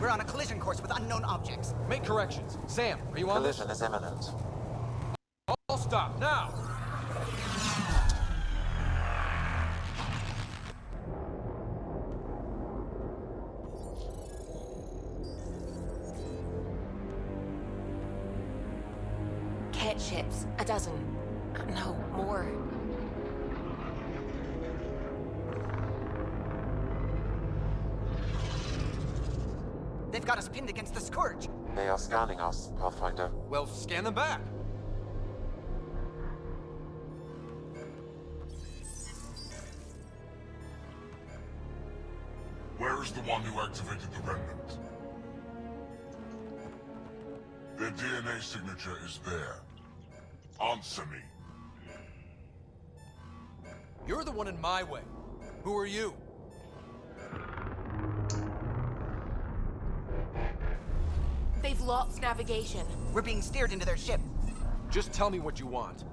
We're on a collision course with unknown objects. Make corrections. Sam, are you on this? Collision is imminent. All stop, now! Ket ships. A dozen. No, more. They've got us pinned against the Scourge. They are scanning us, Pathfinder. Well, scan them back. Where is the one who activated the Remnant? Their DNA signature is there. Answer me. You're the one in my way. Who are you? They've lost navigation. We're being steered into their ship. Just tell me what you want.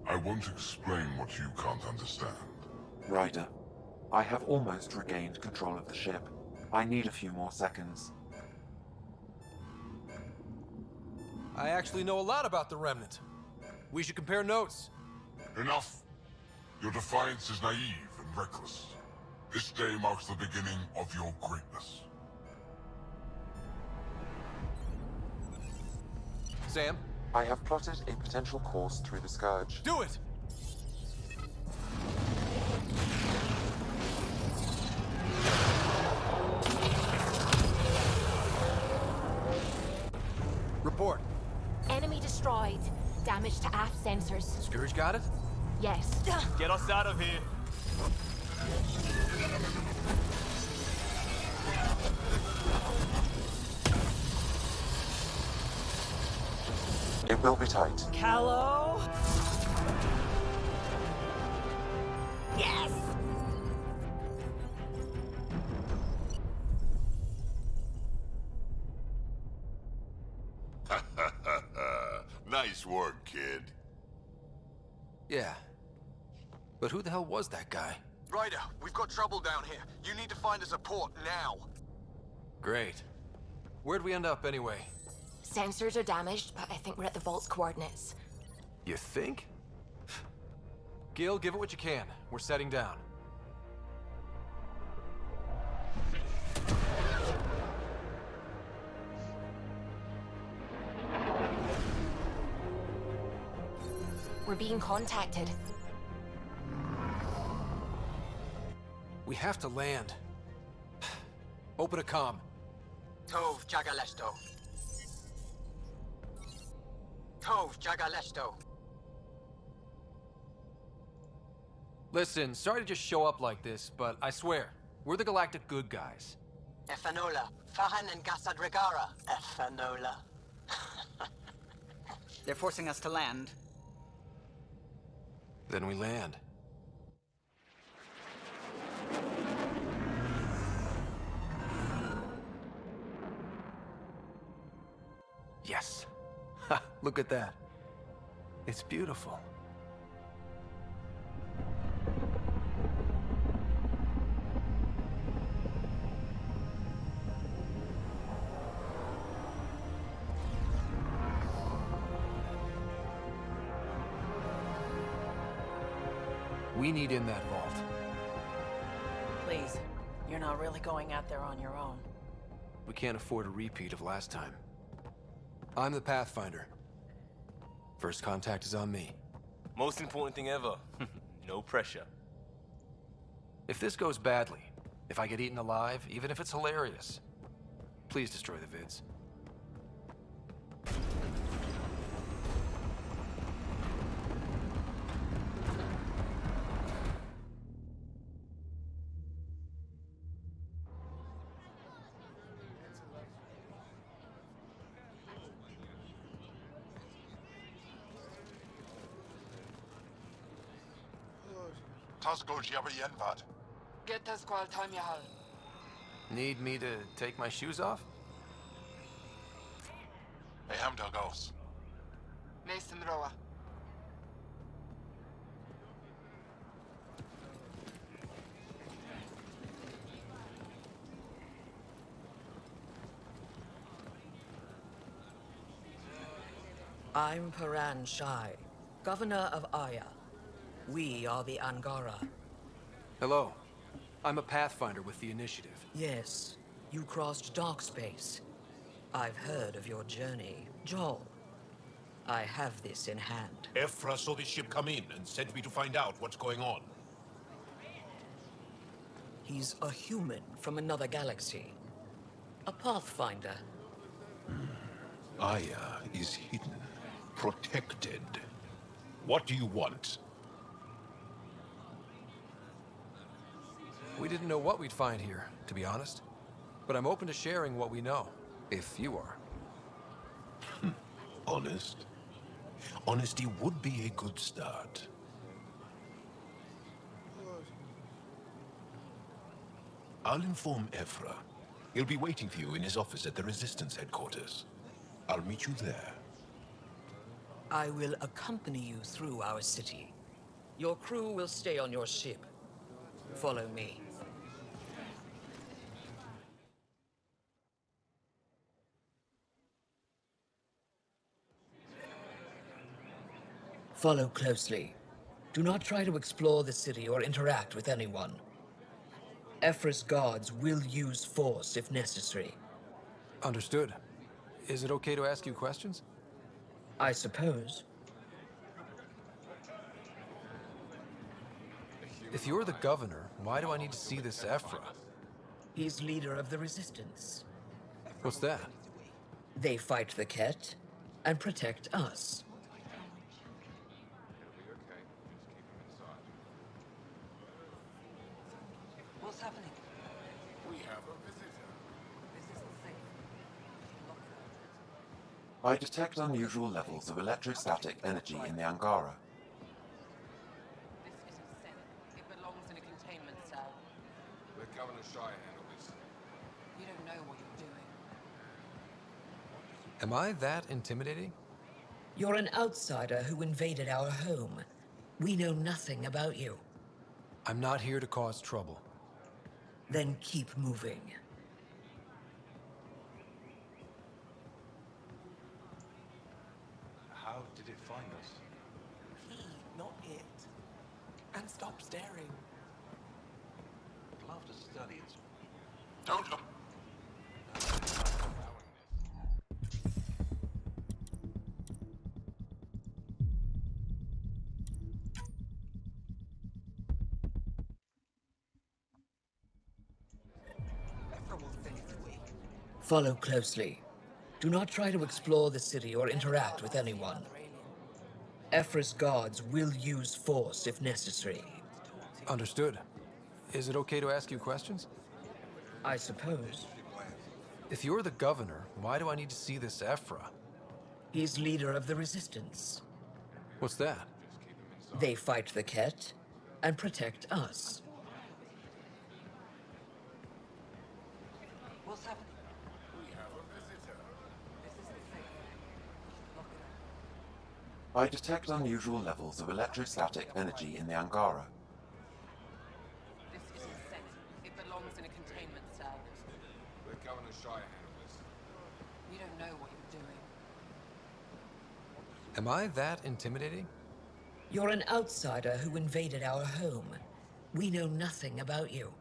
I won't explain what you can't understand. Ryder, I have almost regained control of the ship. I need a few more seconds. I actually know a lot about the Remnant. We should compare notes. Enough. Your defiance is naive and reckless. This day marks the beginning of your greatness. Sam, I have plotted a potential course through the Scourge. do it! Report. Enemy destroyed. Damage to aft sensors. Scourge got it? Yes. Get us out of here. It will be tight. Callow? Yes! Nice work, kid. Yeah. But who the hell was that guy? Ryder, we've got trouble down here. You need to find us a port now. Great. Where'd we end up anyway? Sensors are damaged, but I think we're at the vault's coordinates. You think? Gil, give it what you can. We're setting down. We're being contacted. We have to land. Open a comm. Tove Jagalesto. Tove Jagalesto. Listen, sorry to just show up like this, but I swear, we're the galactic good guys. Efanola. Fahan and Gasadregara. Efanola. They're forcing us to land. Then we land. Yes. Ha, look at that. It's beautiful. We need in that vault. Please, you're not really going out there on your own. We can't afford a repeat of last time. I'm the Pathfinder. First contact is on me. Most important thing ever. No pressure. If this goes badly, if I get eaten alive, even if it's hilarious, please destroy the vids. Tasgo Jabayenvat. Get the squall time yahal. Need me to take my shoes off? Aham Dalgos. Mason Roa. I'm Paran Shai, Governor of Aya. We are the Angara. Hello. I'm a Pathfinder with the Initiative. Yes, you crossed dark space. I've heard of your journey, Joel. I have this in hand. Ephra saw this ship come in and sent me to find out what's going on. He's a human from another galaxy. A Pathfinder. Aya is hidden, protected. What do you want? We didn't know what we'd find here, to be honest. But I'm open to sharing what we know, if you are. Honest? Honesty would be a good start. I'll inform Ephra. He'll be waiting for you in his office at the Resistance headquarters. I'll meet you there. I will accompany you through our city. Your crew will stay on your ship. Follow me. Follow closely. Do not try to explore the city or interact with anyone. Ephra's guards will use force if necessary. Understood. Is it okay to ask you questions? I suppose. If you're the governor, why do I need to see this Ephra? He's leader of the Resistance. What's that? They fight the Ket and protect us. What's happening? We have a visitor. I detect unusual levels of electrostatic energy in the Angara. This isn't safe. It belongs in a containment cell. Let Governor Shire handle this. You don't know what you're doing. Am I that intimidating? You're an outsider who invaded our home. We know nothing about you. I'm not here to cause trouble. Then keep moving. How did it find us? He, not it. And stop staring. I'd love to study it. Don't look. Follow closely. Do not try to explore the city or interact with anyone. Ephra's guards will use force if necessary. Understood. Is it okay to ask you questions? I suppose. If you're the governor, why do I need to see this Ephra? He's leader of the Resistance. What's that? They fight the Ket and protect us. What's happening? I detect unusual levels of electrostatic energy in the Angara. This isn't Senate. It belongs in a containment cell. Let Governor Shire handle this. You don't know what you're doing. Am I that intimidating? You're an outsider who invaded our home. We know nothing about you.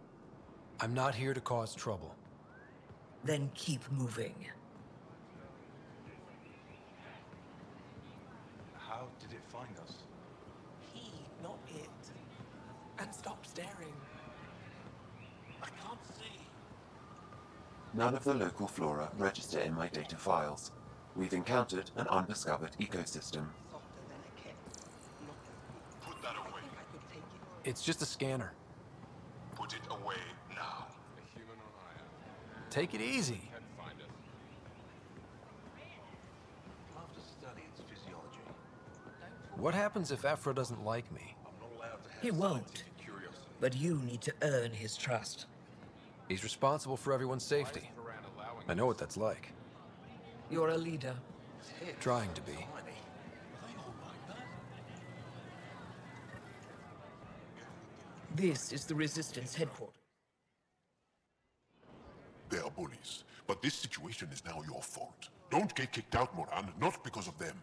I'm not here to cause trouble. Then keep moving. How did it find us? He, not it. And stop staring. I can't see. None of the local flora register in my data files. We've encountered an undiscovered ecosystem. Put that away. It's just a scanner. Put it away now. A human on Aya. Take it easy. Can't find us. I'd love to study its physiology. What happens if Ephra doesn't like me? I'm not allowed to have He won't. scientific curiosity. But you need to earn his trust. He's responsible for everyone's safety. I know what that's like. You're a leader. Trying to be. This is the Resistance headquarters. They are bullies, but this situation is now your fault. Don't get kicked out, Moran, not because of them.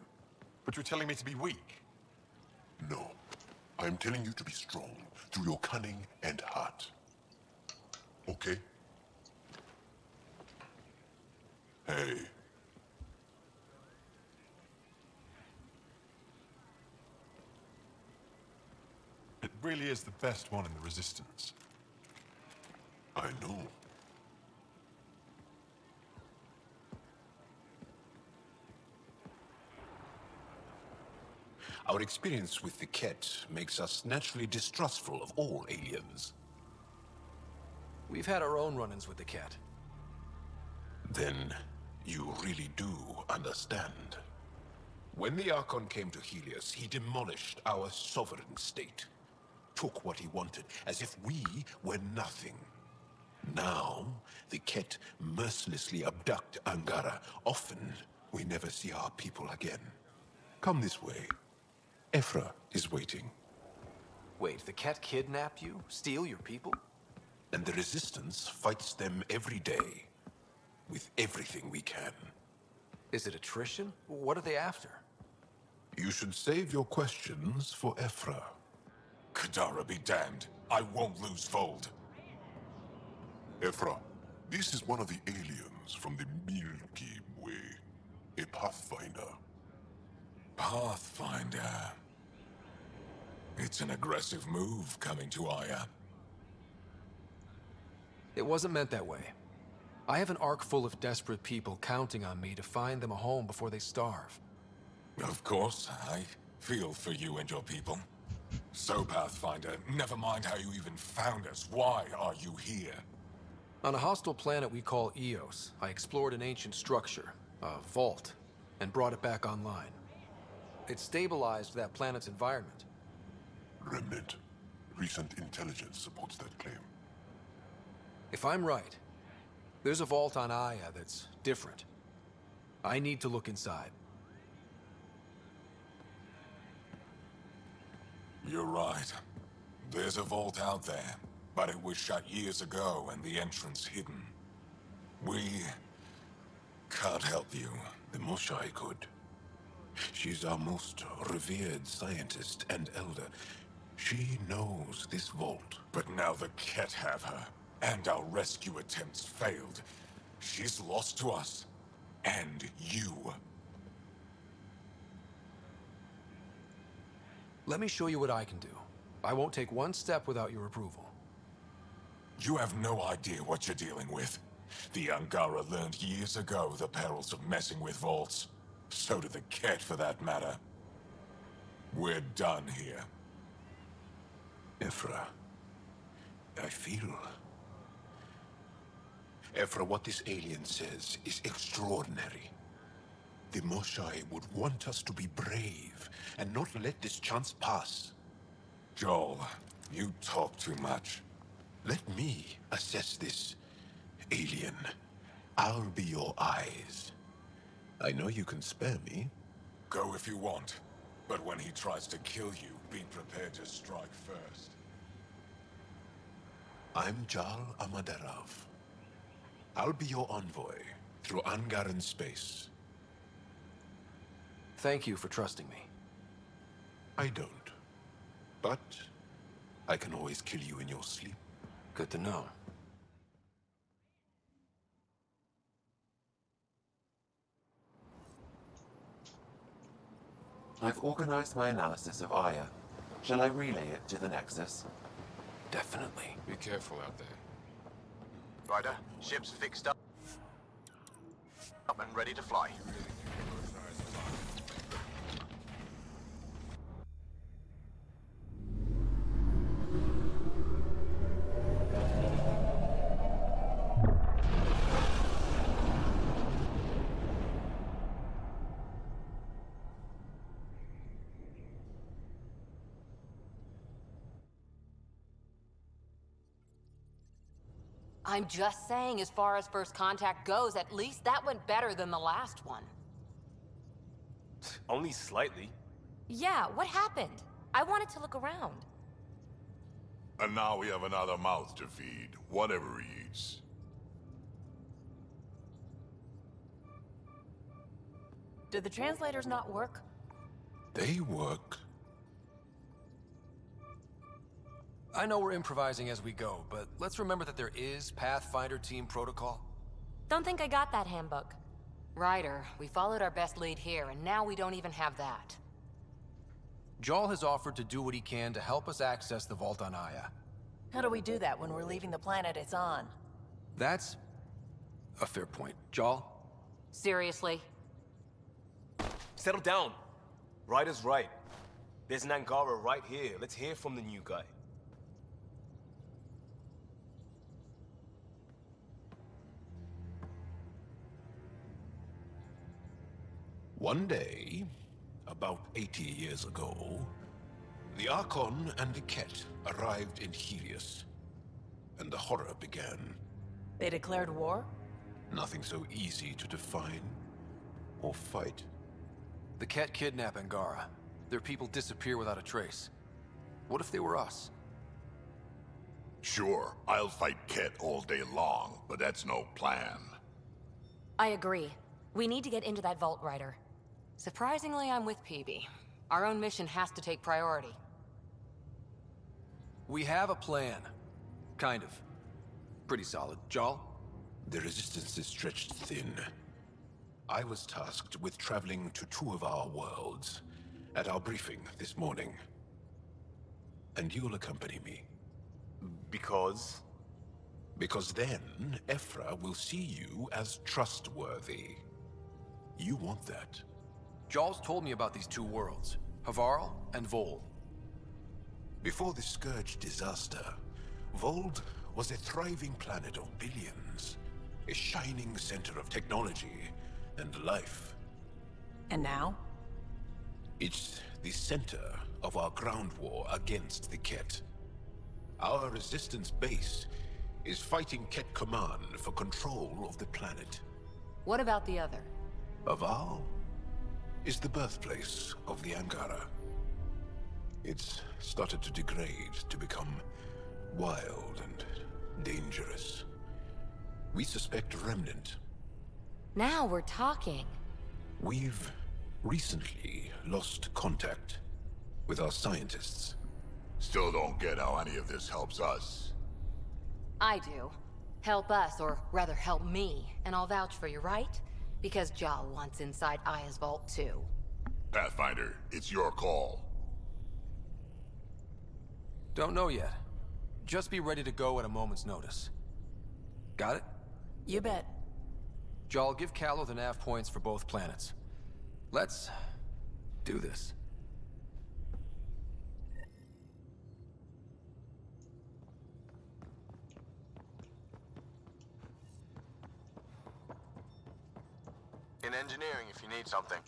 But you're telling me to be weak. No. I am telling you to be strong, through your cunning and heart. Okay? Hey. It really is the best one in the Resistance. I know. Our experience with the Ket makes us naturally distrustful of all aliens. We've had our own run-ins with the Ket. Then you really do understand. When the Archon came to Helios, he demolished our sovereign state. Took what he wanted, as if we were nothing. Now, the Ket mercilessly abduct Angara. Often, we never see our people again. Come this way. Ephra is waiting. Wait, the Ket kidnap you? Steal your people? And the Resistance fights them every day. With everything we can. Is it attrition? What are they after? You should save your questions for Ephra. Kadara be damned. I won't lose Fold. Ephra, this is one of the aliens from the Milky Way. A Pathfinder. Pathfinder. It's an aggressive move coming to Aya. It wasn't meant that way. I have an ark full of desperate people counting on me to find them a home before they starve. Of course, I feel for you and your people. So, Pathfinder, never mind how you even found us. Why are you here? On a hostile planet we call Eos, I explored an ancient structure, a vault, and brought it back online. It stabilized that planet's environment. Remnant. Recent intelligence supports that claim. If I'm right, there's a vault on Aya that's different. I need to look inside. You're right. There's a vault out there, but it was shut years ago and the entrance hidden. We can't help you. The Moshai could. She's our most revered scientist and elder. She knows this vault. But now the Ket have her, and our rescue attempts failed. She's lost to us, and you. Let me show you what I can do. I won't take one step without your approval. You have no idea what you're dealing with. The Angara learned years ago the perils of messing with vaults. So did the Ket, for that matter. We're done here. Ephra, I feel... Ephra, what this alien says is extraordinary. The Moshai would want us to be brave and not let this chance pass. Joel, you talk too much. Let me assess this, alien. I'll be your eyes. I know you can spare me. Go if you want, but when he tries to kill you, be prepared to strike first. I'm Jal Amaderov. I'll be your envoy through Angaran space. Thank you for trusting me. I don't. But I can always kill you in your sleep. Good to know. I've organized my analysis of Aya. Shall I relay it to the Nexus? Definitely. Be careful out there. Ryder, ship's fixed up and ready to fly. I'm just saying, as far as first contact goes, at least that went better than the last one. Only slightly. Yeah, what happened? I wanted to look around. And now we have another mouth to feed, whatever he eats. Did the translators not work? They work. I know we're improvising as we go, but let's remember that there is Pathfinder team protocol. Don't think I got that handbook. Ryder, we followed our best lead here, and now we don't even have that. Jal has offered to do what he can to help us access the vault on Aya. How do we do that when we're leaving the planet it's on? That's a fair point. Jal? Seriously? Settle down. Ryder's right. There's an Angara right here. Let's hear from the new guy. One day, about 80 years ago, the Archon and the Ket arrived in Helios, and the horror began. They declared war? Nothing so easy to define or fight. The Ket kidnap Angara. Their people disappear without a trace. What if they were us? Sure, I'll fight Ket all day long, but that's no plan. I agree. We need to get into that vault, Ryder. Surprisingly, I'm with PB. Our own mission has to take priority. We have a plan. Kind of. Pretty solid. Jal? The resistance is stretched thin. I was tasked with traveling to two of our worlds at our briefing this morning. And you'll accompany me. Because? Because then, Ephra will see you as trustworthy. You want that. Jal's told me about these two worlds, Havarl and Vol. Before the Scourge disaster, Vold was a thriving planet of billions, a shining center of technology and life. And now? It's the center of our ground war against the Ket. Our resistance base is fighting Ket Command for control of the planet. What about the other? Havarl is the birthplace of the Angara. It's started to degrade, to become wild and dangerous. We suspect Remnant. Now we're talking. We've recently lost contact with our scientists. Still don't get how any of this helps us. I do. Help us, or rather help me, and I'll vouch for you, right? Because Jal wants inside Aya's vault too. Pathfinder, it's your call. Don't know yet. Just be ready to go at a moment's notice. Got it? You bet. Jal, give Callow the nav points for both planets. Let's do this. In engineering if you need something.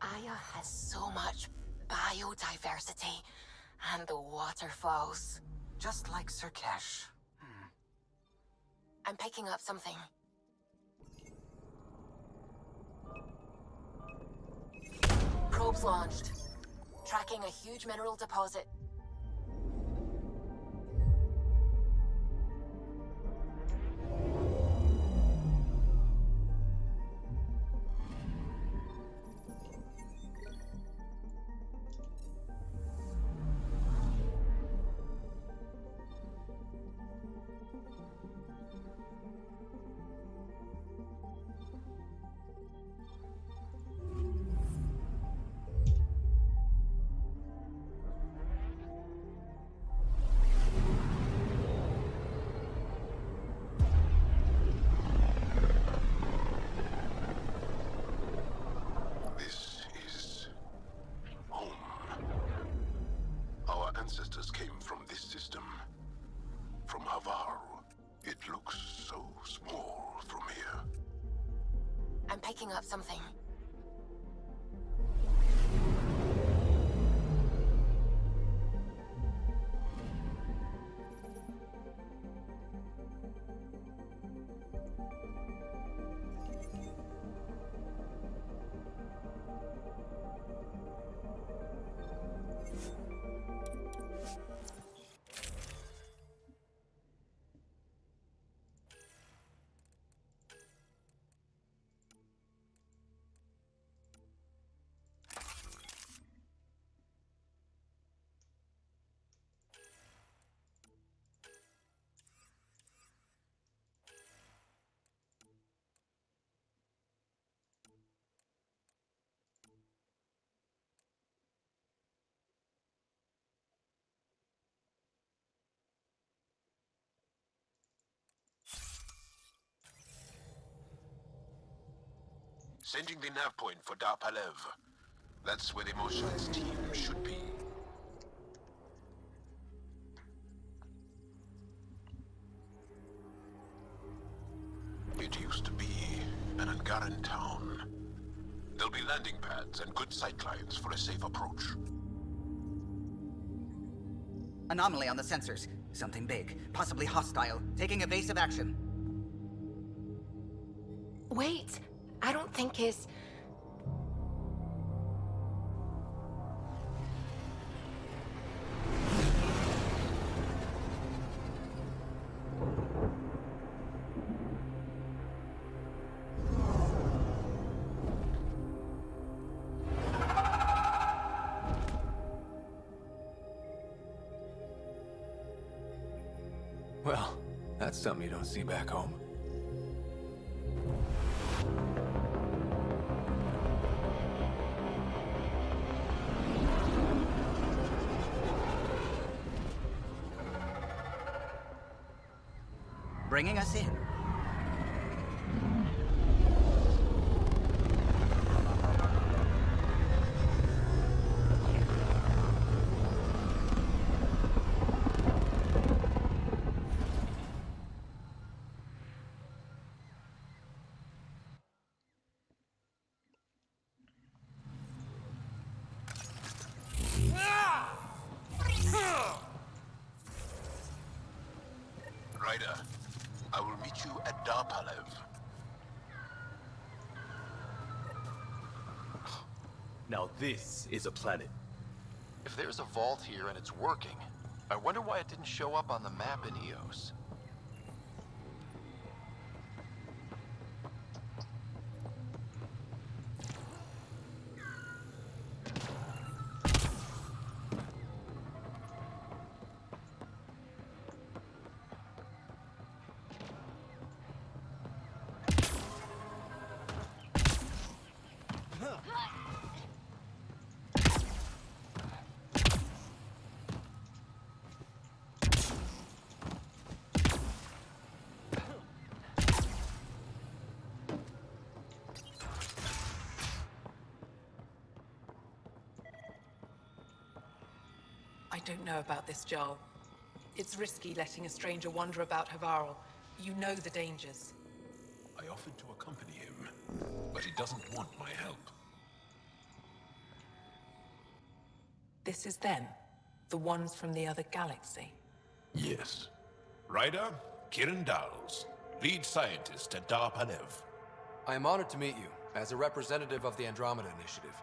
Aya has so much biodiversity, and the waterfalls. Just like Surkesh. I'm picking up something. Probes launched. Tracking a huge mineral deposit. This is home. Our ancestors came from this system. From Havaru. It looks so small from here. I'm picking up something. Sending the nav point for Dar Palev. That's where the Motionless team should be. It used to be an Angaran town. There'll be landing pads and good sight lines for a safe approach. Anomaly on the sensors. Something big, possibly hostile, taking evasive action. Wait, I don't think his... Well, that's something you don't see back home. Bringing us in. Ryder, I will meet you at Dar Palev. Now this is a planet. If there's a vault here and it's working, I wonder why it didn't show up on the map in EOS. I don't know about this, Jarl. It's risky letting a stranger wander about Havarl. You know the dangers. I offered to accompany him, but he doesn't want my help. This is them, the ones from the other galaxy. Yes. Ryder, Kirin Dals, lead scientist at Dar Palev. I am honored to meet you, as a representative of the Andromeda Initiative.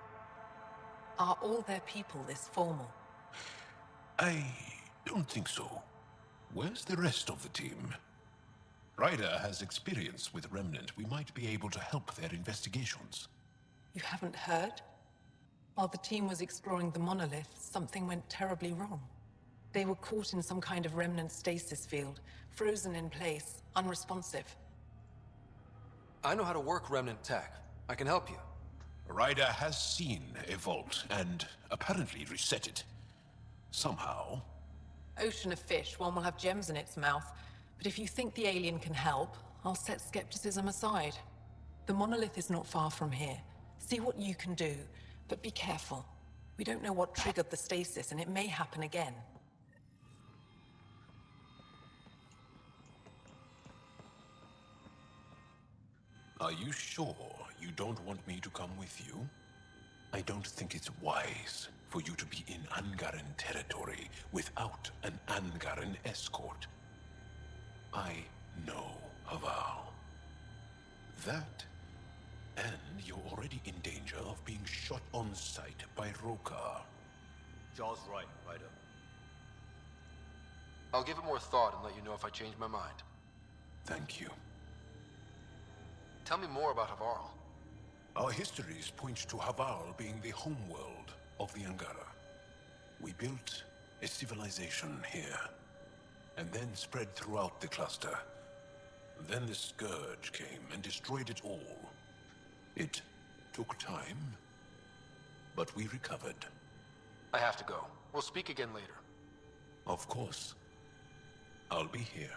Are all their people this formal? I don't think so. Where's the rest of the team? Ryder has experience with Remnant. We might be able to help their investigations. You haven't heard? While the team was exploring the monolith, something went terribly wrong. They were caught in some kind of remnant stasis field, frozen in place, unresponsive. I know how to work Remnant tech. I can help you. Ryder has seen a vault and apparently reset it. Somehow. Ocean of fish, one will have gems in its mouth. But if you think the alien can help, I'll set skepticism aside. The monolith is not far from here. See what you can do, but be careful. We don't know what triggered the stasis, and it may happen again. Are you sure you don't want me to come with you? I don't think it's wise for you to be in Angaran territory without an Angaran escort. I know Havarl. That, and you're already in danger of being shot on sight by Rokar. Jarl's right, Ryder. I'll give it more thought and let you know if I change my mind. Thank you. Tell me more about Havarl. Our histories point to Havarl being the homeworld of the Angara. We built a civilization here, and then spread throughout the cluster. Then the Scourge came and destroyed it all. It took time, but we recovered. I have to go. We'll speak again later. Of course. I'll be here.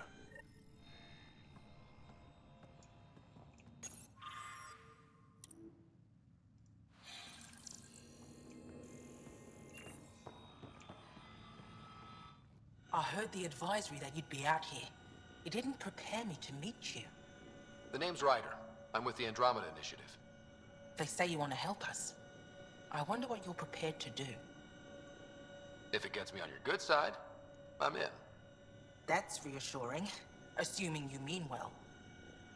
I heard the advisory that you'd be out here. It didn't prepare me to meet you. The name's Ryder. I'm with the Andromeda Initiative. They say you want to help us. I wonder what you're prepared to do. If it gets me on your good side, I'm in. That's reassuring, assuming you mean well.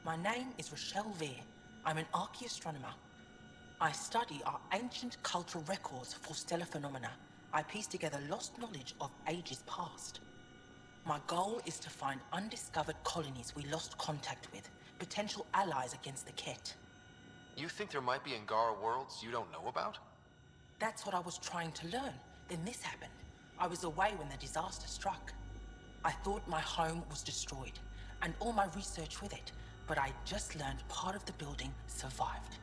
My name is Rochelle Veer. I'm an archaeoastronomer. I study our ancient cultural records for stellar phenomena. I piece together lost knowledge of ages past. My goal is to find undiscovered colonies we lost contact with, potential allies against the Ket. You think there might be Angara worlds you don't know about? That's what I was trying to learn. Then this happened. I was away when the disaster struck. I thought my home was destroyed, and all my research with it, but I just learned part of the building survived.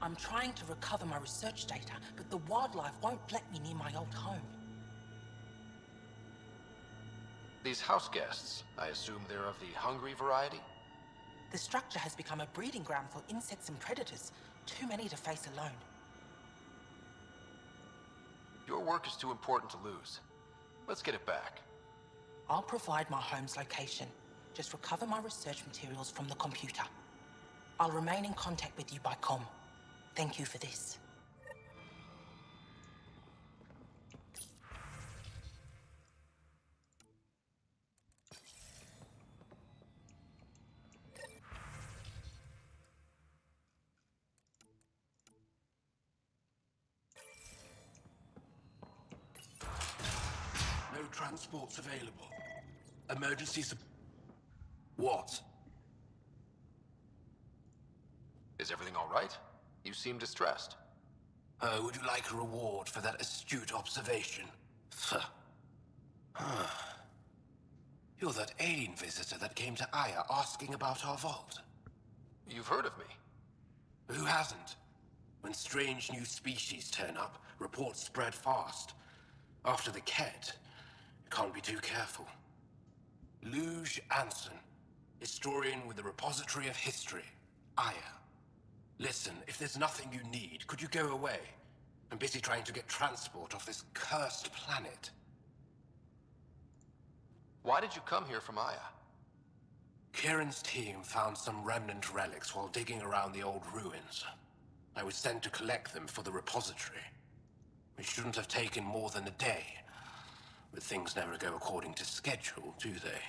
I'm trying to recover my research data, but the wildlife won't let me near my old home. These house guests, I assume they're of the hungry variety? The structure has become a breeding ground for insects and predators, too many to face alone. Your work is too important to lose. Let's get it back. I'll provide my home's location. Just recover my research materials from the computer. I'll remain in contact with you by comm. Thank you for this. No transports available. Emergency What? Is everything all right? You seem distressed. Would you like a reward for that astute observation? You're that alien visitor that came to Aya asking about our vault. You've heard of me. Who hasn't? When strange new species turn up, reports spread fast. After the Ket, you can't be too careful. Luge Anson, historian with the Repository of History, Aya. Listen, if there's nothing you need, could you go away? I'm busy trying to get transport off this cursed planet. Why did you come here from Aya? Kieran's team found some remnant relics while digging around the old ruins. I was sent to collect them for the repository. It shouldn't have taken more than a day. But things never go according to schedule, do they?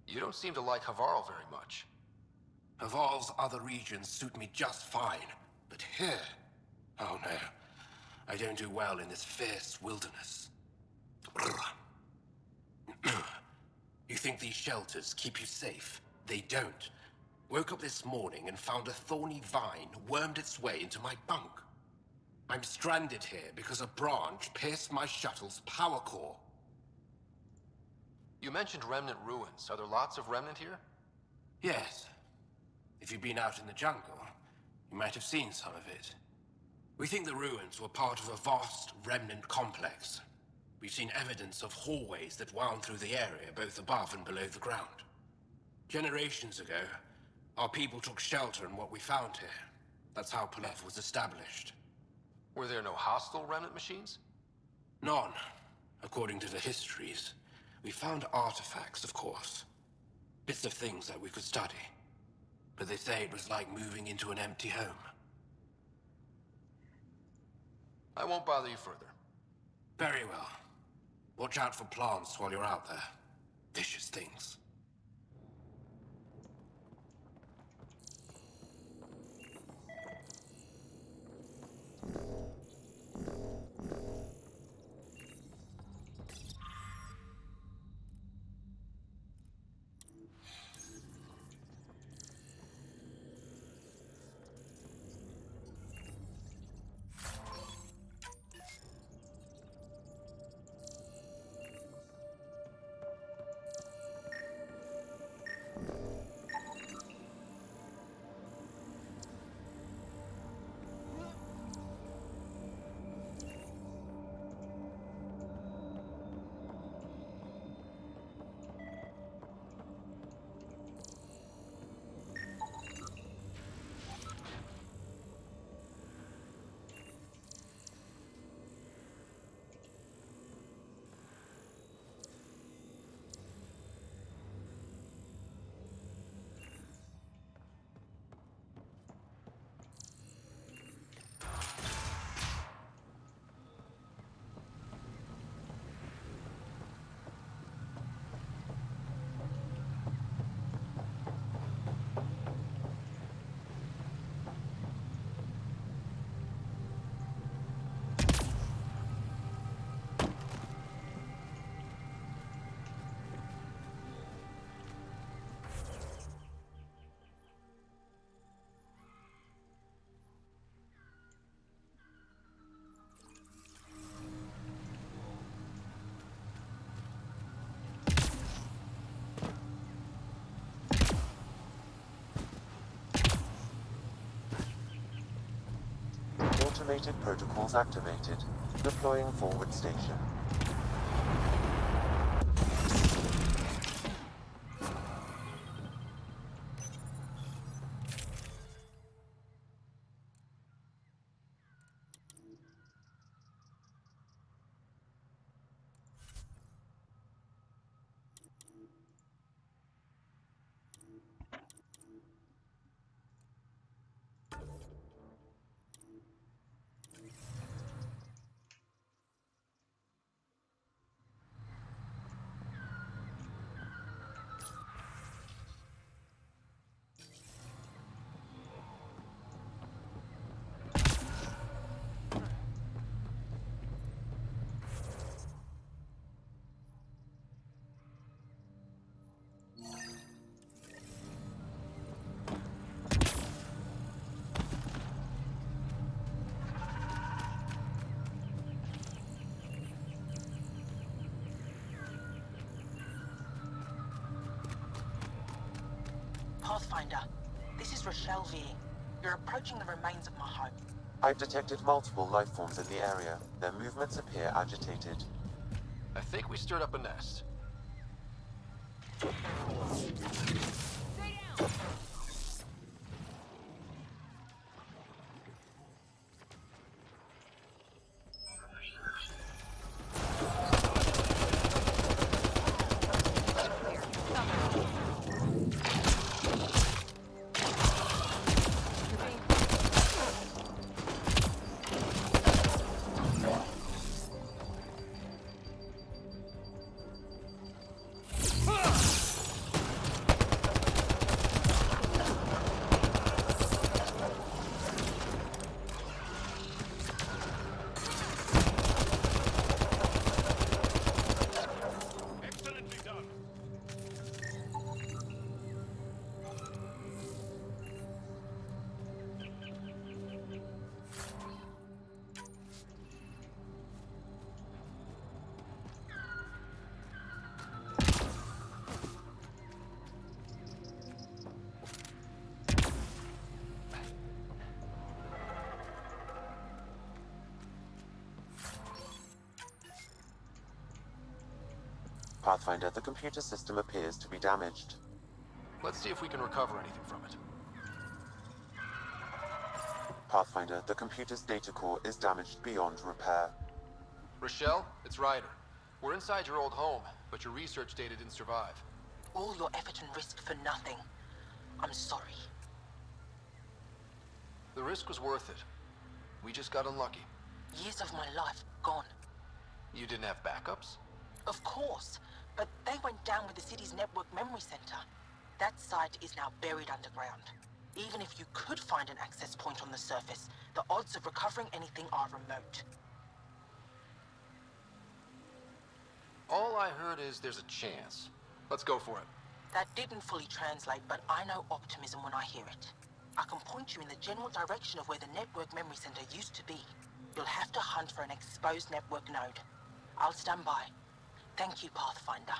You don't seem to like Havarl very much. Havarl's other regions suit me just fine. But here... oh no. I don't do well in this fierce wilderness. You think these shelters keep you safe? They don't. Woke up this morning and found a thorny vine wormed its way into my bunk. I'm stranded here because a branch pierced my shuttle's power core. You mentioned remnant ruins. Are there lots of remnant here? Yes. If you've been out in the jungle, you might have seen some of it. We think the ruins were part of a vast remnant complex. We've seen evidence of hallways that wound through the area, both above and below the ground. Generations ago, our people took shelter in what we found here. That's how Palef was established. Were there no hostile remnant machines? None, according to the histories. We found artifacts, of course. Bits of things that we could study. But they say it was like moving into an empty home. I won't bother you further. Very well. Watch out for plants while you're out there. Vicious things. Automated protocols activated. Deploying forward station. Pathfinder, this is Rochelle V. You're approaching the remains of my home. I've detected multiple life forms in the area. Their movements appear agitated. I think we stirred up a nest. Pathfinder, the computer system appears to be damaged. Let's see if we can recover anything from it. Pathfinder, the computer's data core is damaged beyond repair. Rochelle, it's Ryder. We're inside your old home, but your research data didn't survive. All your effort and risk for nothing. I'm sorry. The risk was worth it. We just got unlucky. Years of my life gone. You didn't have backups? Of course, but they went down with the city's network memory center. That site is now buried underground. Even if you could find an access point on the surface, the odds of recovering anything are remote. All I heard is there's a chance. Let's go for it. That didn't fully translate, but I know optimism when I hear it. I can point you in the general direction of where the network memory center used to be. You'll have to hunt for an exposed network node. I'll stand by. Thank you, Pathfinder.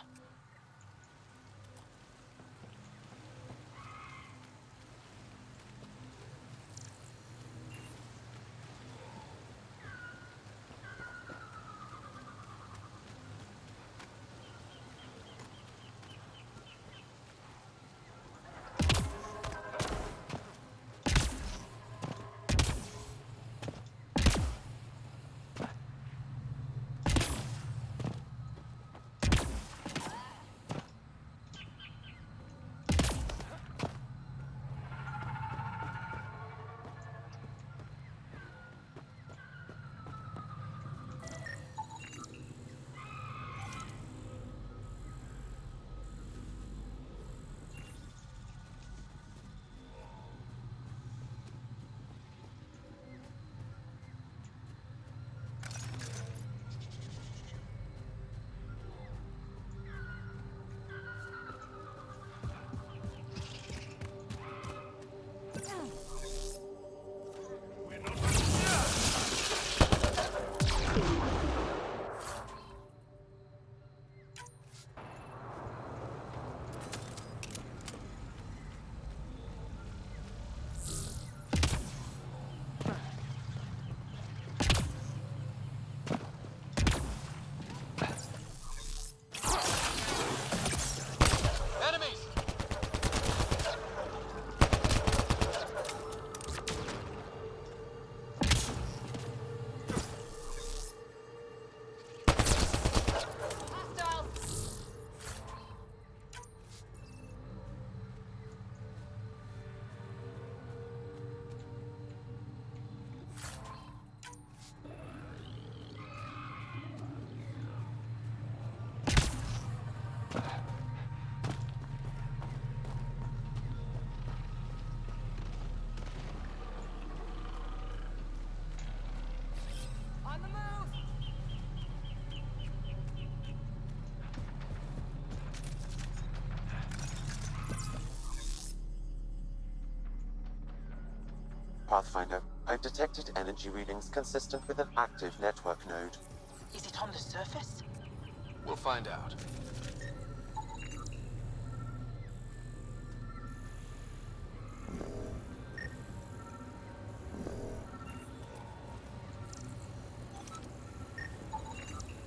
Pathfinder, I've detected energy readings consistent with an active network node. Is it on the surface? We'll find out.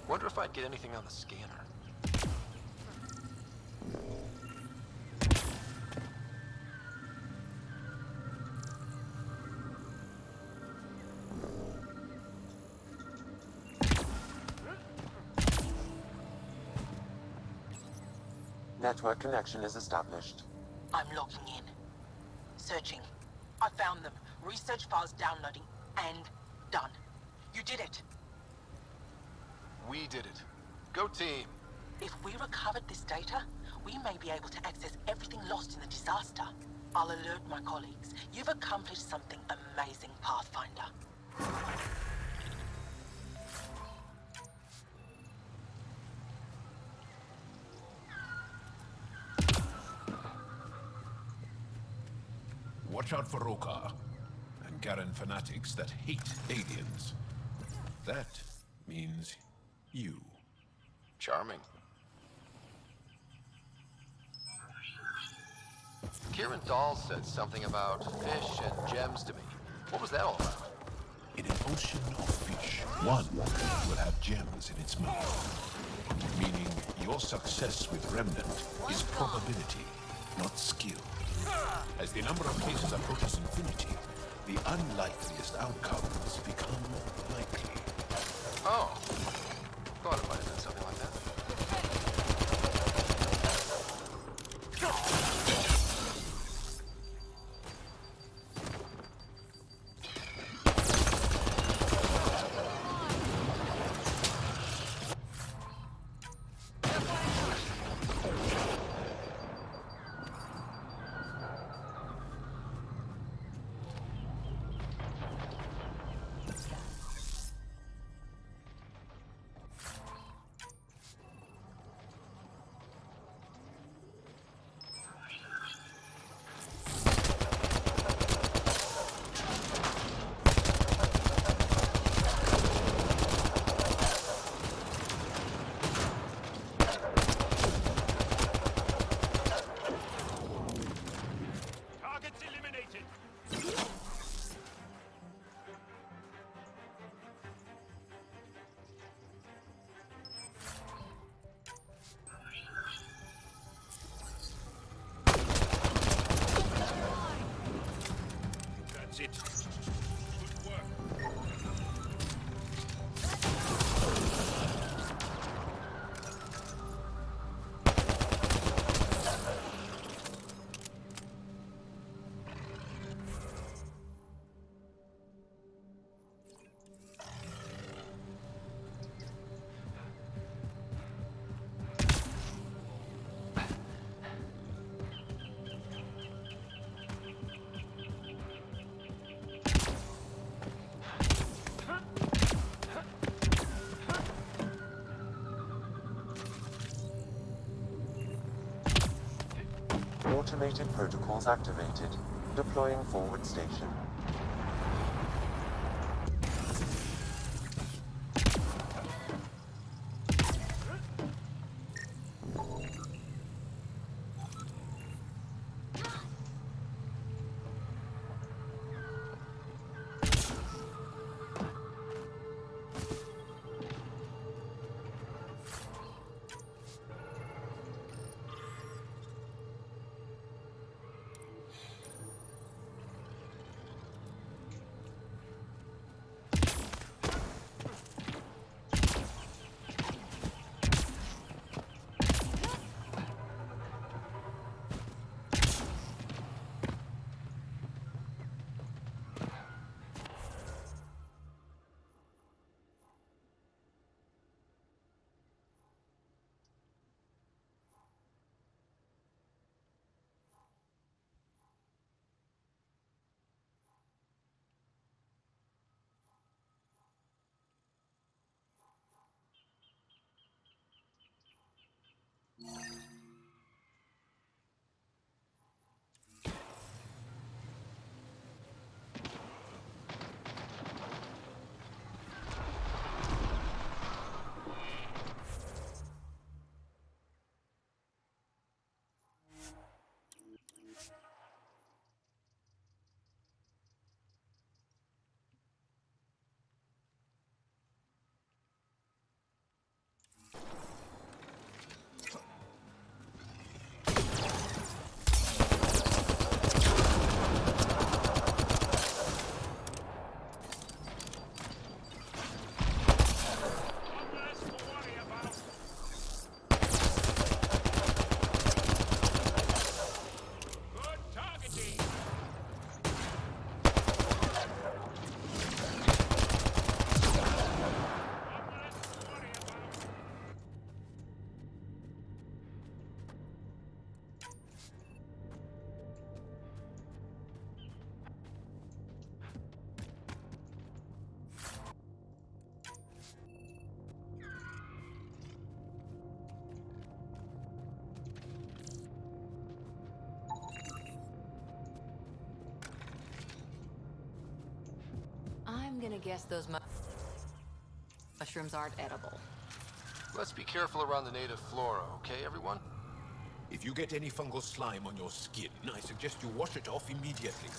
Wonder if I'd get anything on the scanner. Network connection is established. I'm logging in. Searching. I found them. Research files downloading. And done. You did it. We did it. Go team. If we recovered this data, we may be able to access everything lost in the disaster. I'll alert my colleagues. You've accomplished something amazing, Pathfinder. Watch out for Rokar and Garen fanatics that hate aliens. That means you. Charming. Kieran Dahl said something about fish and gems to me. What was that all about? In an ocean of fish, one will have gems in its mouth. Meaning your success with Remnant is probability, not skill. As the number of cases approaches infinity, the unlikeliest outcomes become likely. Oh. Thought it might have been something like that. That's it. Good work. Automated protocols activated. Deploying forward station. gonna guess those mushrooms aren't edible. Let's be careful around the native flora, okay, everyone? If you get any fungal slime on your skin, I suggest you wash it off immediately.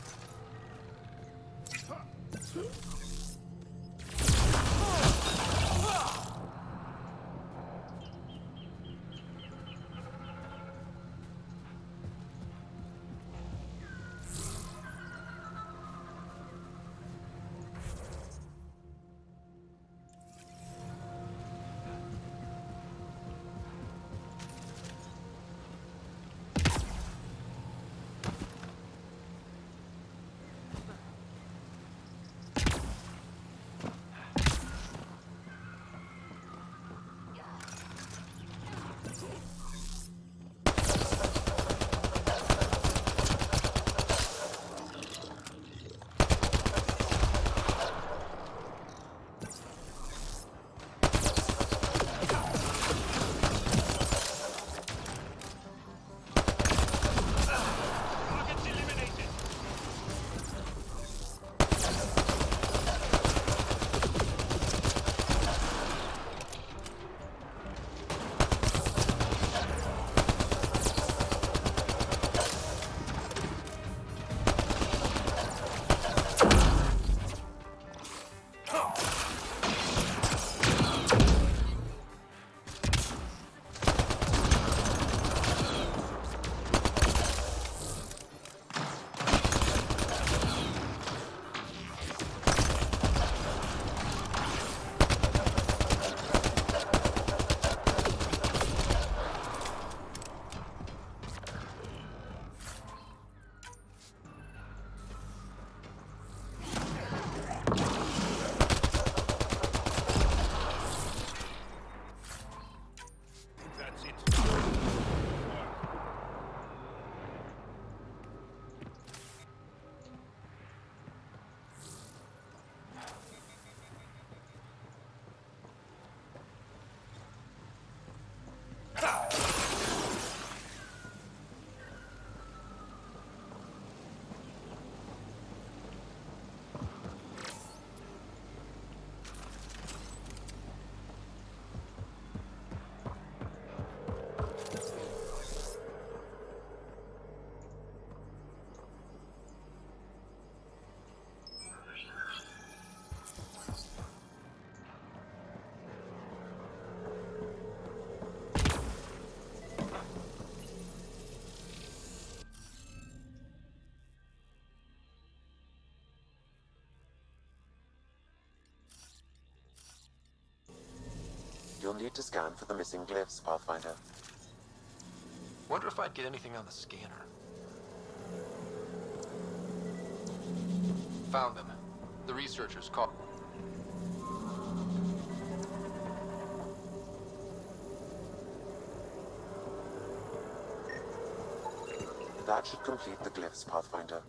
You'll need to scan for the missing glyphs, Pathfinder. Wonder if I'd get anything on the scanner. Found them. The researchers caught. That should complete the glyphs, Pathfinder.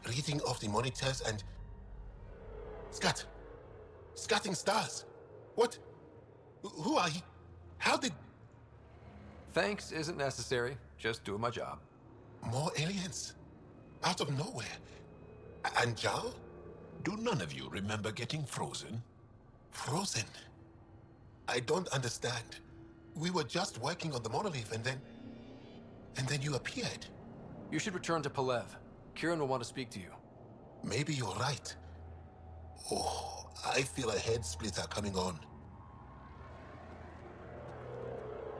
Reading of the monitors and... Scatting stars. What? Who are you? How did... Thanks isn't necessary. Just doing my job. More aliens? Out of nowhere? And Jarl? Do none of you remember getting frozen? Frozen? I don't understand. We were just working on the monolith and then you appeared. You should return to Palev. Kieran will want to speak to you. Maybe you're right. Oh, I feel a head splitter coming on.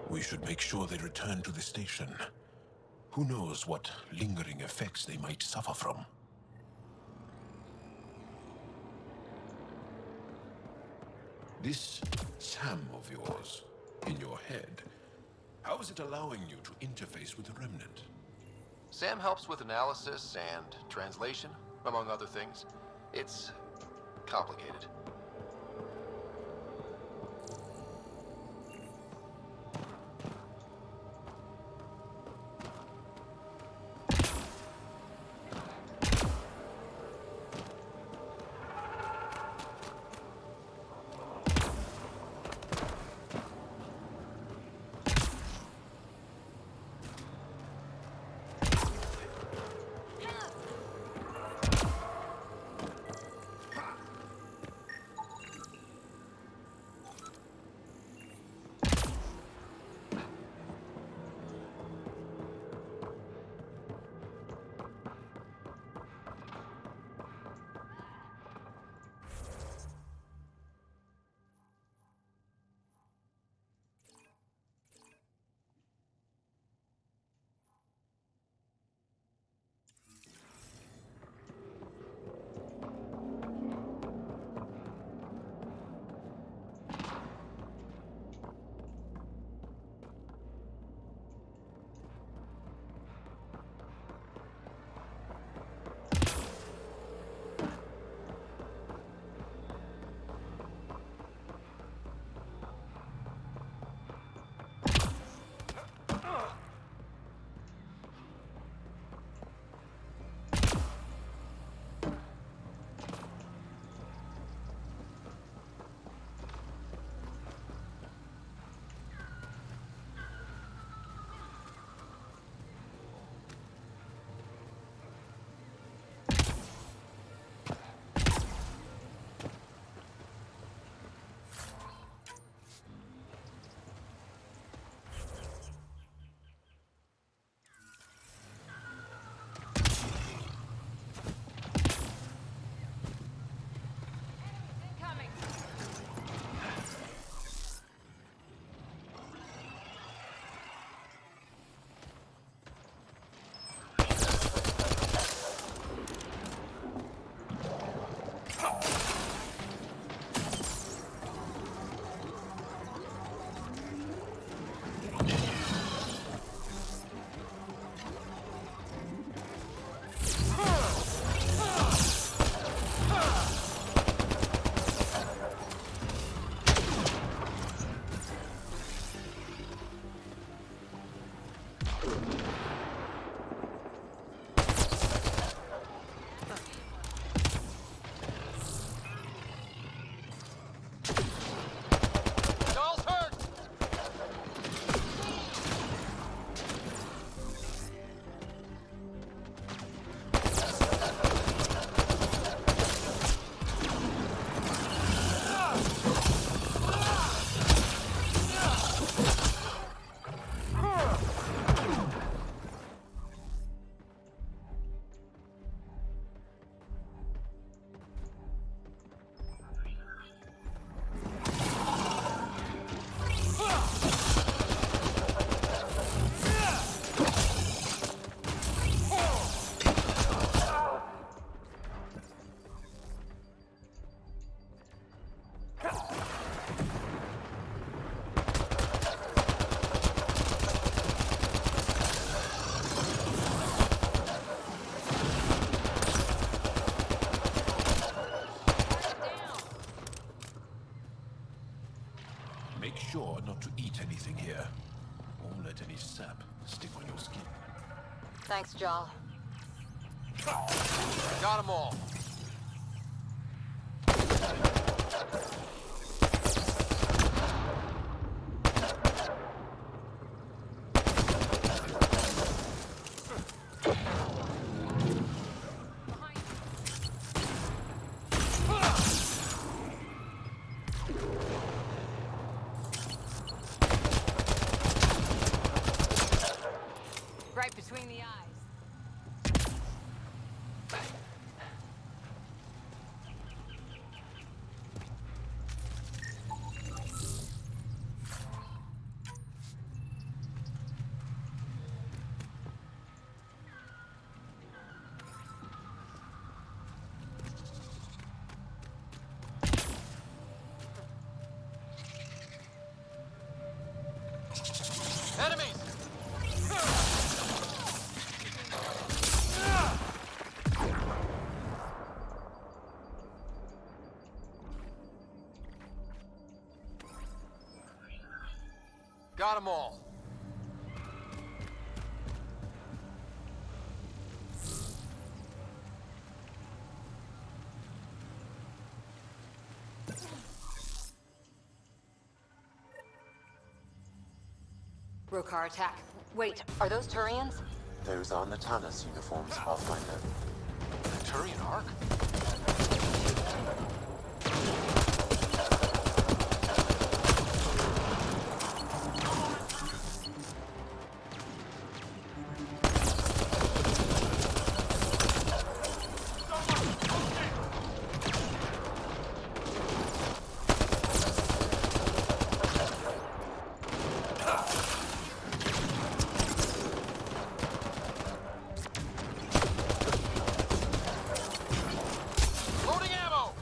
We should make sure they return to the station. Who knows what lingering effects they might suffer from. This SAM of yours, in your head, how is it allowing you to interface with the Remnant? Sam helps with analysis and translation, among other things. It's complicated. Make sure not to eat anything here. Won't let any sap stick on your skin. Thanks, Jal. Got them all. Right between the eyes. got them all. Rokar attack. Wait, are those Turians? Those are Natanus uniforms, Pathfinder. The Turian Ark? Loading ammo!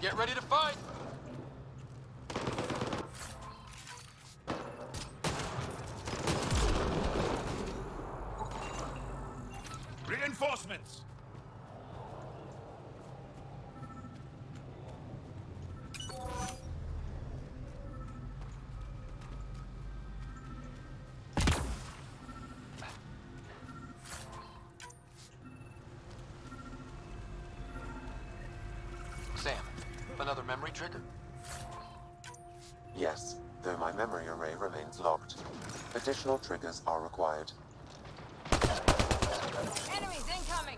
Get ready to fight! Reinforcements! Sam, another memory trigger? Yes, though my memory array remains locked. Additional triggers are required. Enemies incoming!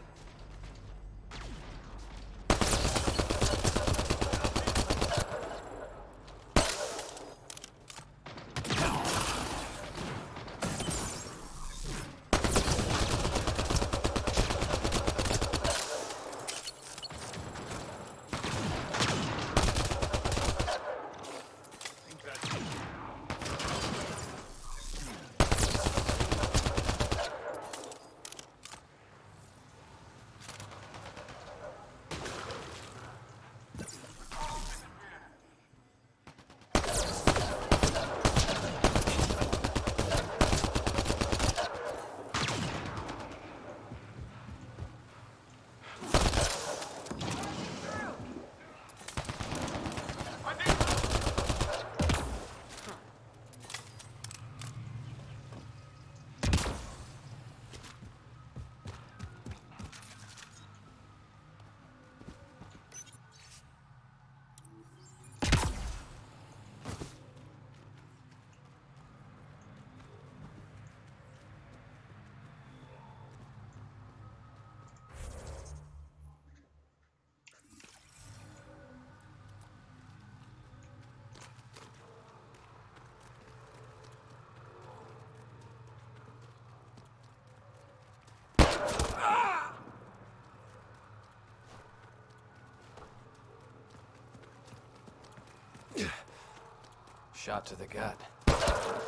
Shot to the gut.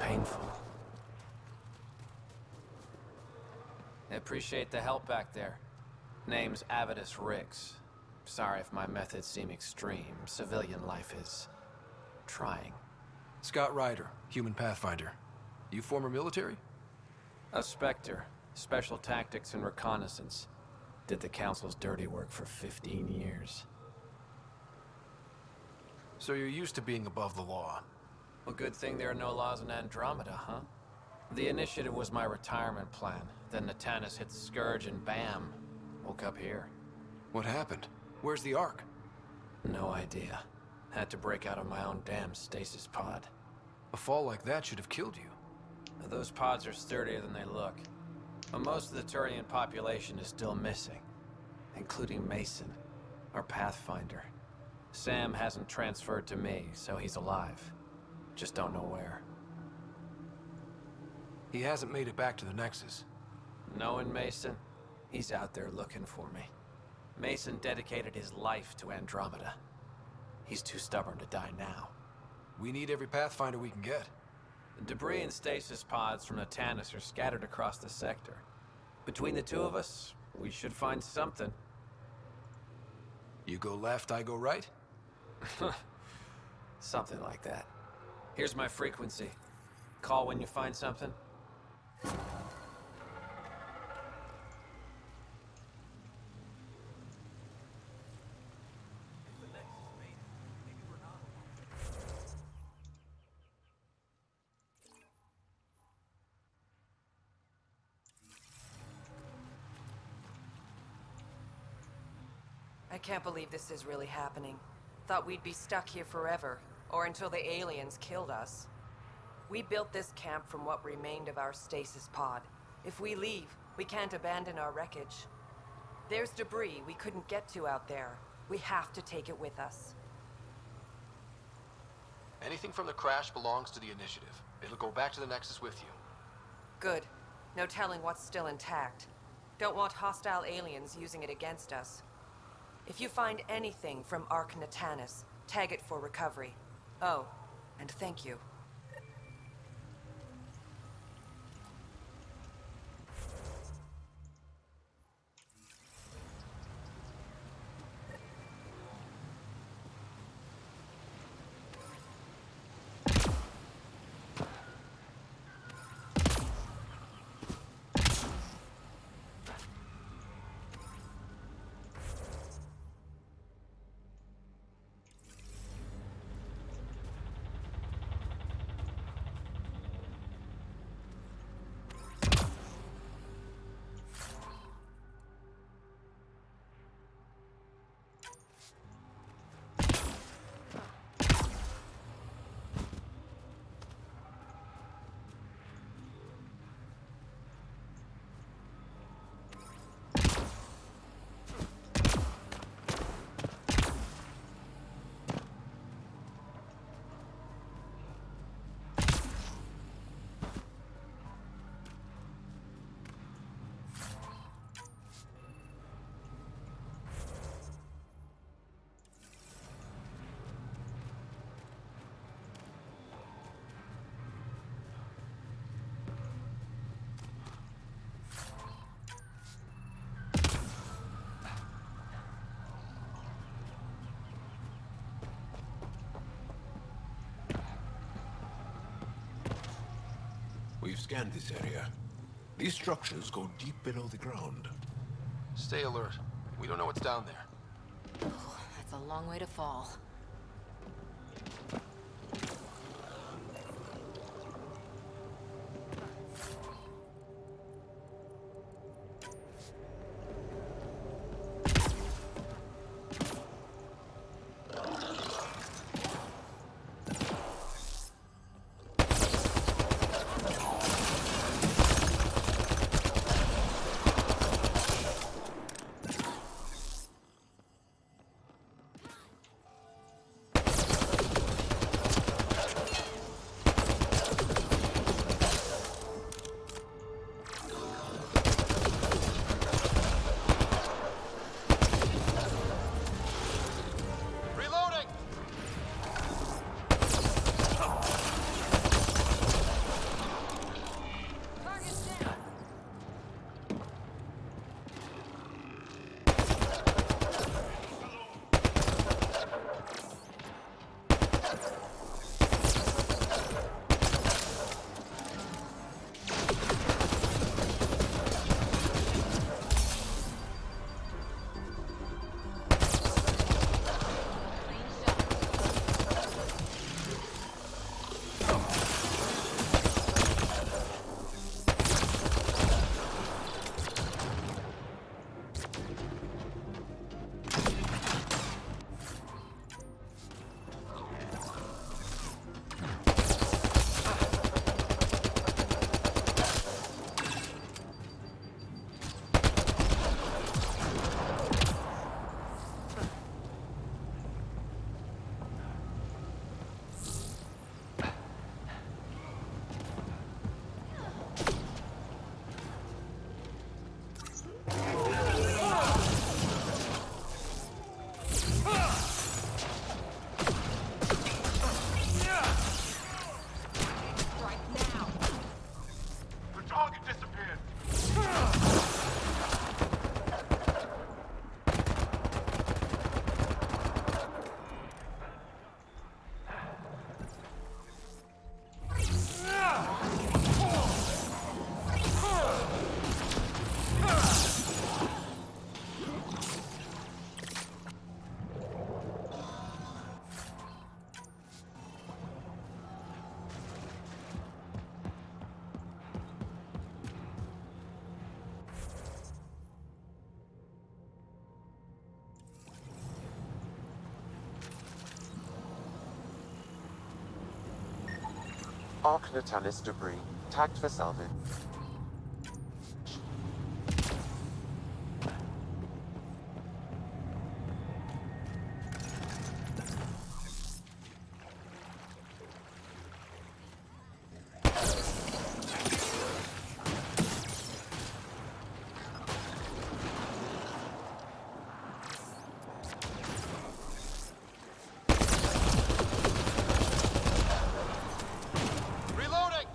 Painful. I appreciate the help back there. Name's Avidus Rix. Sorry if my methods seem extreme. Civilian life is trying. Scott Ryder, human pathfinder. You former military? A Spectre. Special tactics and reconnaissance. Did the Council's dirty work for 15 years. So you're used to being above the law. Well, good thing there are no laws in Andromeda, huh? The initiative was my retirement plan. Then Natanus hit the Scourge and bam, woke up here. What happened? Where's the Ark? No idea. Had to break out of my own damn stasis pod. A fall like that should have killed you. Those pods are sturdier than they look. But most of the Turian population is still missing, including Mason, our Pathfinder. Sam hasn't transferred to me, so he's alive. Just don't know where. He hasn't made it back to the Nexus. Knowing Mason, he's out there looking for me. Mason dedicated his life to Andromeda. He's too stubborn to die now. We need every Pathfinder we can get. The debris and stasis pods from Natanus are scattered across the sector. Between the two of us, we should find something. You go left, I go right? Something like that. Here's my frequency. Call when you find something. I can't believe this is really happening. Thought we'd be stuck here forever, or until the aliens killed us. We built this camp from what remained of our stasis pod. If we leave, we can't abandon our wreckage. There's debris we couldn't get to out there. We have to take it with us. Anything from the crash belongs to the Initiative. It'll go back to the Nexus with you. Good. No telling what's still intact. Don't want hostile aliens using it against us. If you find anything from Ark Natanus, tag it for recovery. Oh, and thank you. We've scanned this area. These structures go deep below the ground. Stay alert. We don't know what's down there. That's a long way to fall. Arc Natalis debris, tagged for salvage. Reloading!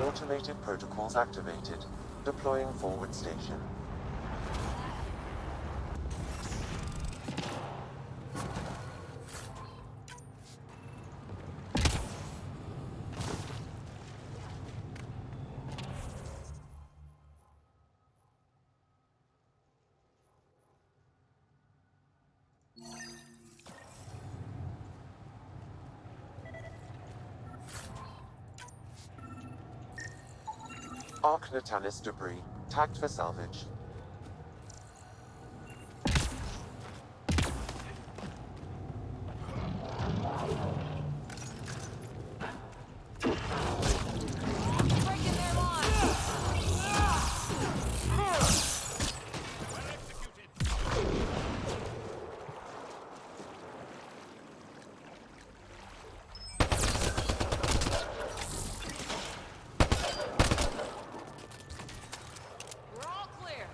Automated protocols activated. Deploying forward station. Ark Natalis debris, tagged for salvage. We're all clear.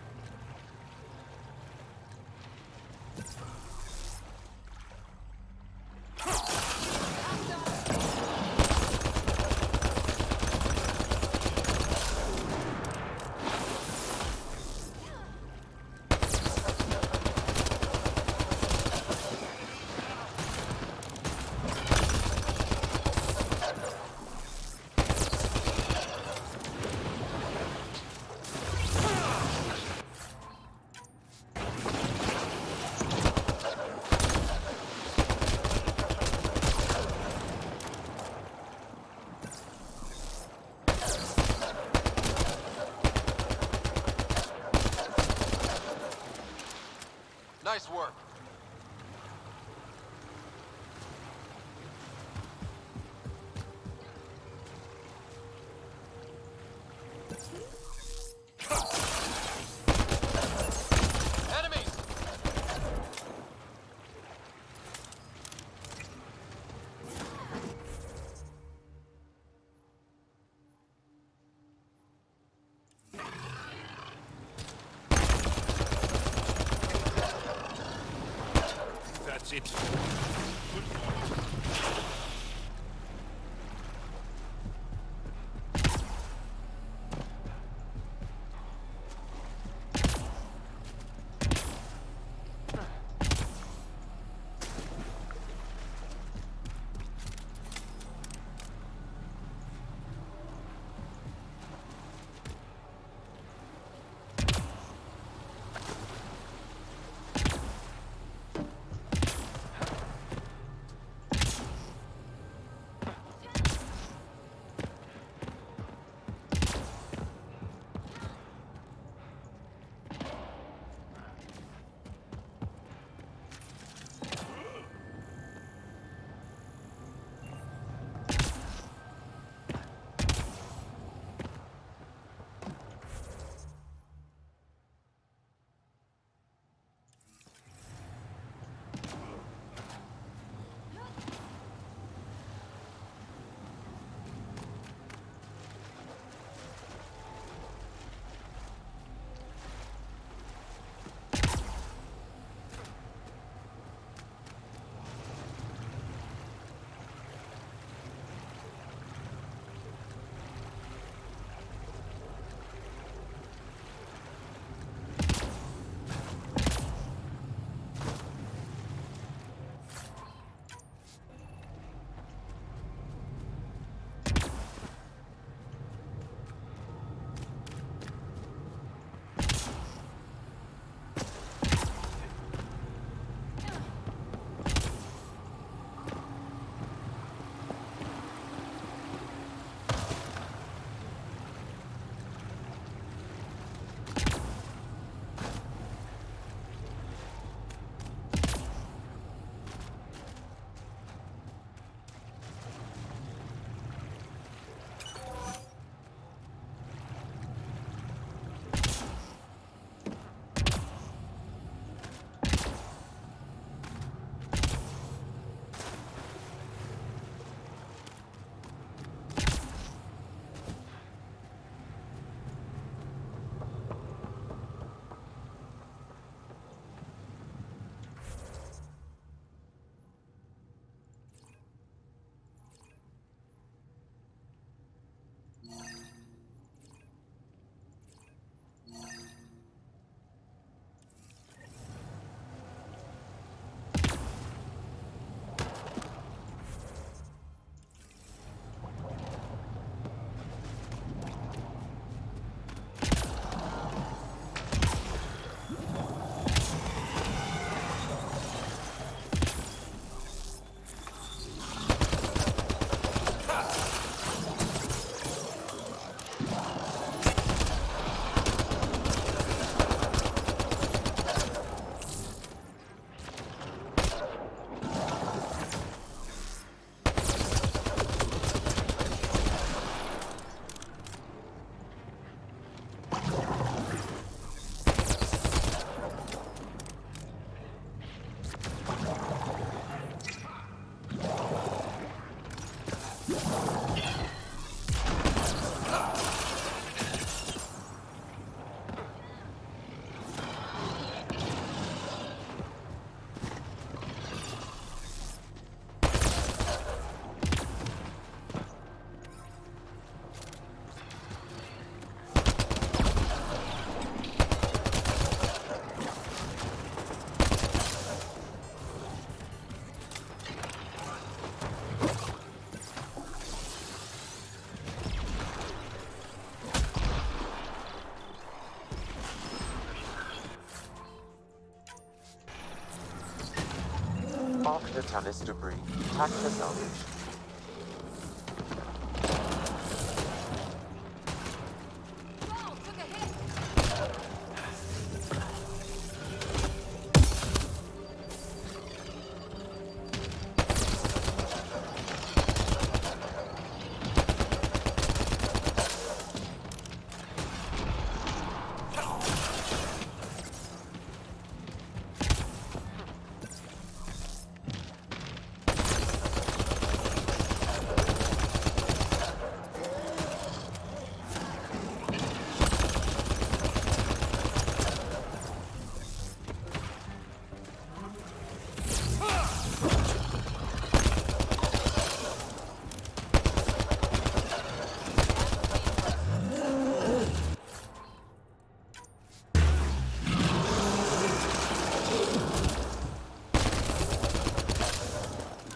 the Tannis debris. Tack the salvage.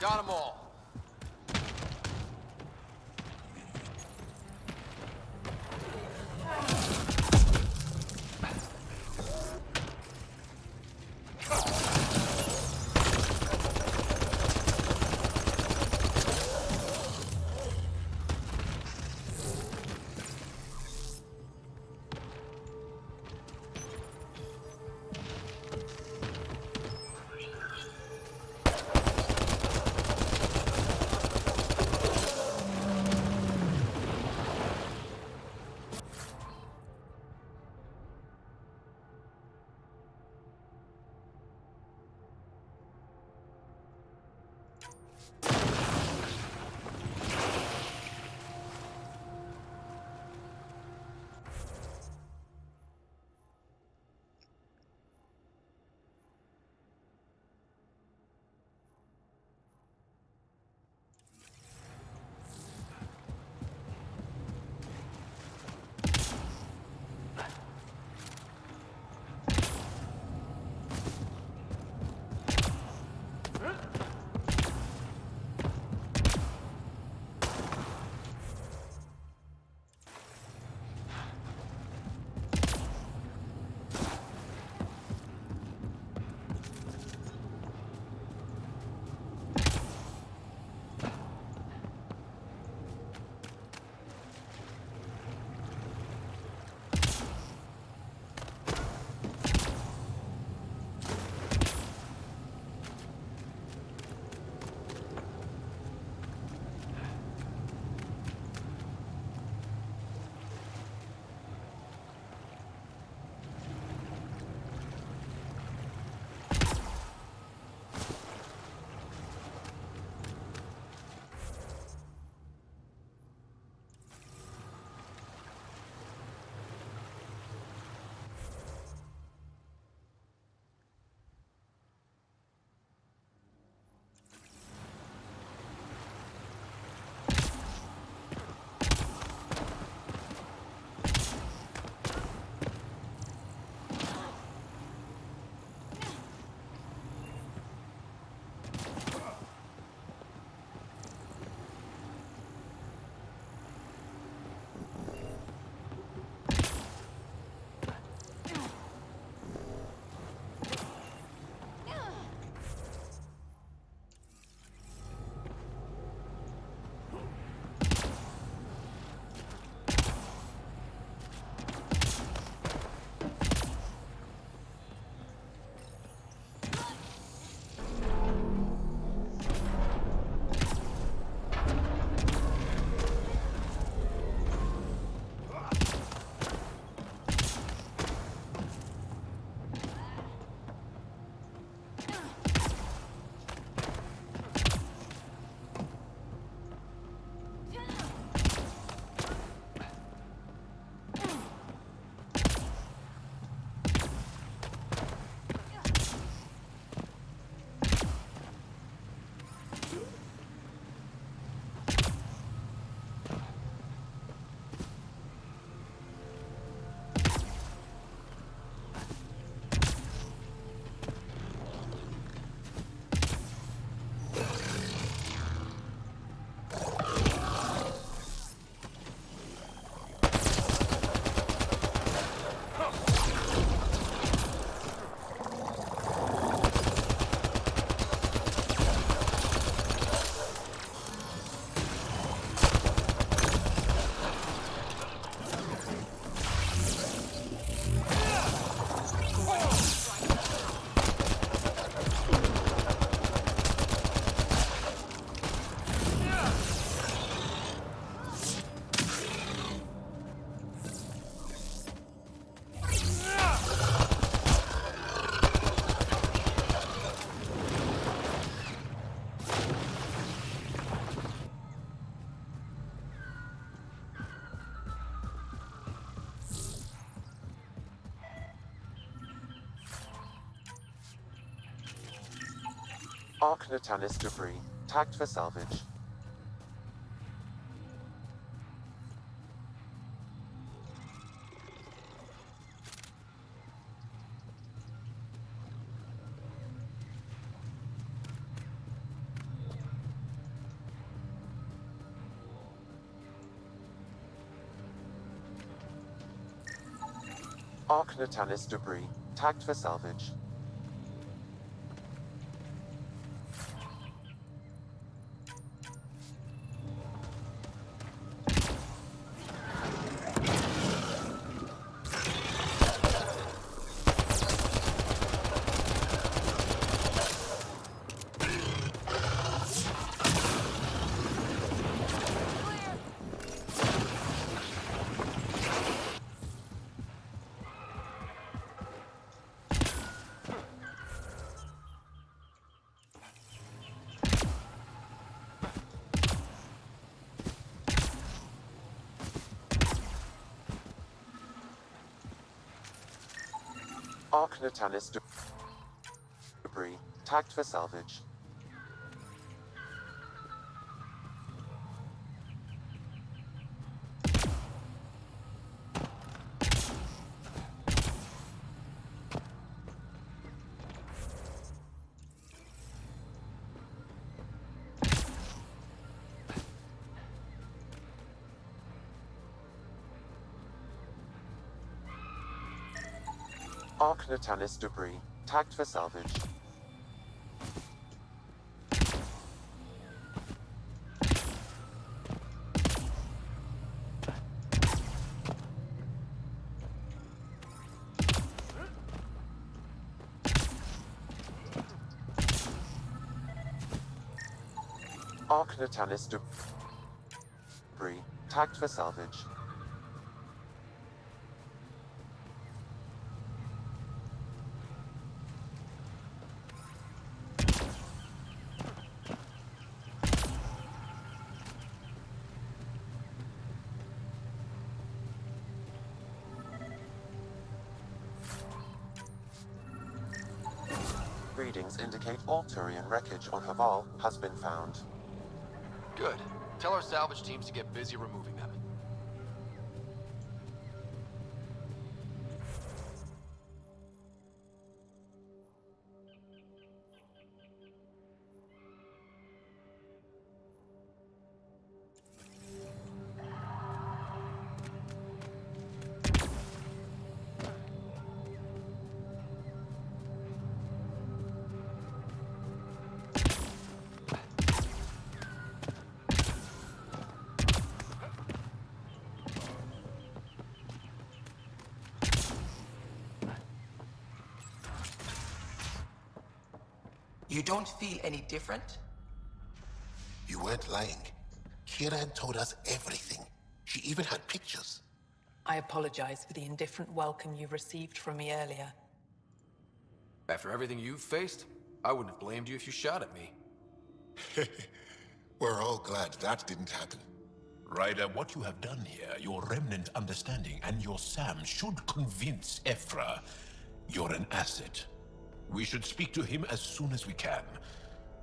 Got them all. Ark Natalis debris, tagged for salvage. Ark Natalis debris, tagged for salvage. Ark Natalis debris, tagged for salvage. Ark Natalis debris, tagged for salvage. Ark Natalis debris, tagged for salvage. Readings indicate all Turian wreckage on Haval has been found. Good. Tell our salvage teams to get busy removing them. You don't feel any different? You weren't lying. Kiran told us everything. She even had pictures. I apologize for the indifferent welcome you received from me earlier. After everything you've faced, I wouldn't have blamed you if you shot at me. We're all glad that didn't happen. Ryder, what you have done here, your remnant understanding and your Sam should convince Ephra you're an asset. We should speak to him as soon as we can.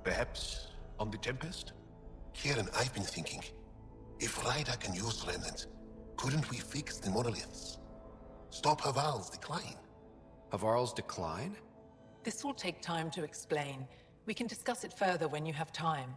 Perhaps on the Tempest? Kieran, I've been thinking. If Ryder can use remnant, couldn't we fix the monoliths? Stop Haval's decline? Havarl's decline? This will take time to explain. We can discuss it further when you have time.